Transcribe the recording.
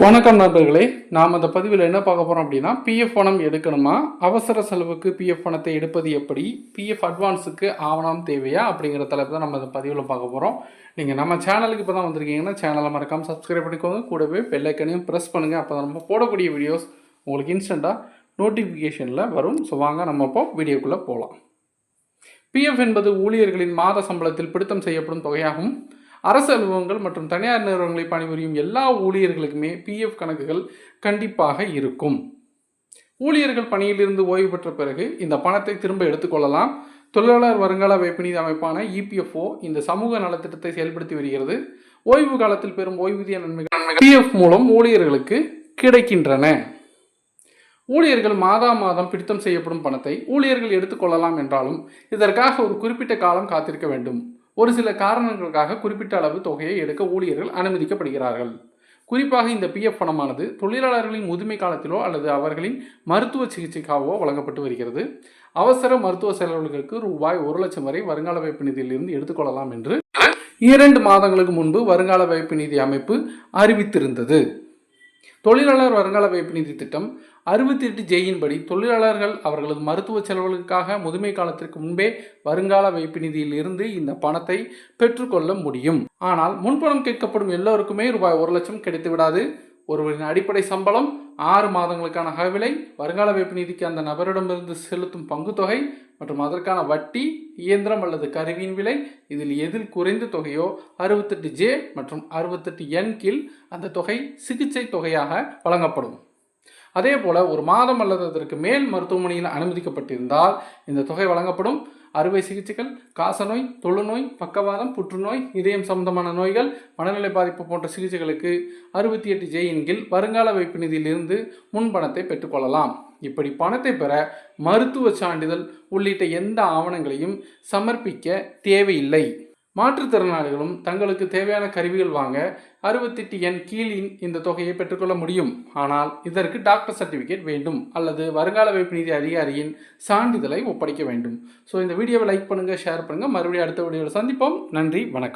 வணக்கம் நண்பர்களே, நாம் அந்த பதிவில் என்ன பார்க்க போகிறோம் அப்படின்னா, பிஎஃப் பணம் எடுக்கணுமா, அவசர செலவுக்கு பிஎஃப் பணத்தை எடுப்பது எப்படி, பிஎஃப் அட்வான்ஸுக்கு ஆவணம் தேவையா அப்படிங்கிற தலைப்பு தான் நம்ம அந்த பதிவில் பார்க்க போகிறோம். நீங்கள் நம்ம சேனலுக்கு இப்போ தான் வந்திருக்கீங்கன்னா சேனலை மறக்காமல் சப்ஸ்கிரைப் பண்ணிக்கோங்க, கூடவே பெல் ஐக்கனையும் ப்ரெஸ் பண்ணுங்கள். அப்போ தான் நம்ம போடக்கூடிய வீடியோஸ் உங்களுக்கு இன்ஸ்டண்ட்டாக நோட்டிஃபிகேஷனில் வரும். ஸோ வாங்க நம்ம இப்போ வீடியோக்குள்ளே போகலாம். பிஎஃப் என்பது ஊழியர்களின் மாத சம்பளத்தில் பிடித்தம் செய்யப்படும் தொகையாகும். அரசு அலுவலகங்கள் மற்றும் தனியார் நிறுவனங்களில் பணிபுரியும் எல்லா ஊழியர்களுக்குமே பிஎஃப் கணக்குகள் கண்டிப்பாக இருக்கும். ஊழியர்கள் பணியிலிருந்து ஓய்வு பெற்ற பிறகு இந்த பணத்தை திரும்ப எடுத்துக்கொள்ளலாம். தொழிலாளர் வருங்கால வைப்பு நிதி அமைப்பான இபிஎஃப்ஓ இந்த சமூக நலத்திட்டத்தை செயல்படுத்தி வருகிறது. ஓய்வு காலத்தில் பெறும் ஓய்வூதிய நன்மைகள் பிஎஃப் மூலம் ஊழியர்களுக்கு கிடைக்கின்றன. ஊழியர்கள் மாதம் பிடித்தம் செய்யப்படும் பணத்தை ஊழியர்கள் எடுத்துக்கொள்ளலாம் என்றாலும் இதற்காக ஒரு குறிப்பிட்ட காலம் காத்திருக்க வேண்டும். ஒரு சில காரணங்களுக்காக குறிப்பிட்ட அளவு தொகையை எடுக்க ஊழியர்கள் அனுமதிக்கப்படுகிறார்கள். குறிப்பாக இந்த பிஎஃப் பணமானது தொழிலாளர்களின் முதுமை காலத்திலோ அல்லது அவர்களின் மருத்துவ சிகிச்சைக்காகவோ வழங்கப்பட்டு வருகிறது. அவசர மருத்துவ செலவுகளுக்கு ரூபாய் 1,00,000 வரை வருங்கால வைப்பு நிதியிலிருந்து எடுத்துக்கொள்ளலாம் என்று 2 மாதங்களுக்கு முன்பு வருங்கால வைப்பு நிதி அமைப்பு அறிவித்திருந்தது. தொழிலாளர் வருங்கால வைப்பு நிதி திட்டம் 68Jயின் படி தொழிலாளர்கள் அவர்களது மருத்துவ செலவுகளுக்காக முதுமை காலத்திற்கு முன்பே வருங்கால வைப்பு நிதியில் இருந்து இந்த பணத்தை பெற்றுக்கொள்ள முடியும். ஆனால் முன்பணம் கேட்கப்படும் எல்லோருக்குமே ரூபாய் 1,00,000 கிடைத்து விடாது. ஒருவரின் அடிப்படை சம்பளம், 6 மாதங்களுக்கான அகவிலை, வருங்கால வைப்பு நிதிக்கு அந்த நபரிடமிருந்து செலுத்தும் பங்குத்தொகை மற்றும் அதற்கான வட்டி, இயந்திரம் அல்லது கருவியின் விலை, எதில் குறைந்த தொகையோ 68J மற்றும் 68N கீழ் அந்த தொகை சிகிச்சை தொகையாக வழங்கப்படும். அதே போல ஒரு மாதம் அல்லது அதற்கு மேல் மருத்துவமனையில் அனுமதிக்கப்பட்டிருந்தால் இந்த தொகை வழங்கப்படும். அறுவை சிகிச்சைகள், காசநோய், தொழுநோய், பக்கவாதம், புற்றுநோய், இதயம் சம்பந்தமான நோய்கள், மனநிலை பாதிப்பு போன்ற சிகிச்சைகளுக்கு 68Jயின் கீழ் வருங்கால வைப்பு நிதியிலிருந்து முன்பணத்தை பெற்றுக்கொள்ளலாம். இப்படி பணத்தை பெற மருத்துவ சான்றிதழ் உள்ளிட்ட எந்த ஆவணங்களையும் சமர்ப்பிக்க தேவையில்லை. மாற்றுத்திறனாளிகளும் தங்களுக்கு தேவையான கருவிகள் வாங்க 68N கீழின் இந்த தொகையை பெற்றுக்கொள்ள முடியும். ஆனால் இதற்கு டாக்டர் சர்டிஃபிகேட் வேண்டும் அல்லது வருங்கால வைப்பு நிதி அதிகாரியின் சான்றிதழை ஒப்படைக்க வேண்டும். ஸோ இந்த வீடியோவை லைக் பண்ணுங்கள், ஷேர் பண்ணுங்கள். மறுபடியும் அடுத்த வீடியோவில் சந்திப்போம். நன்றி, வணக்கம்.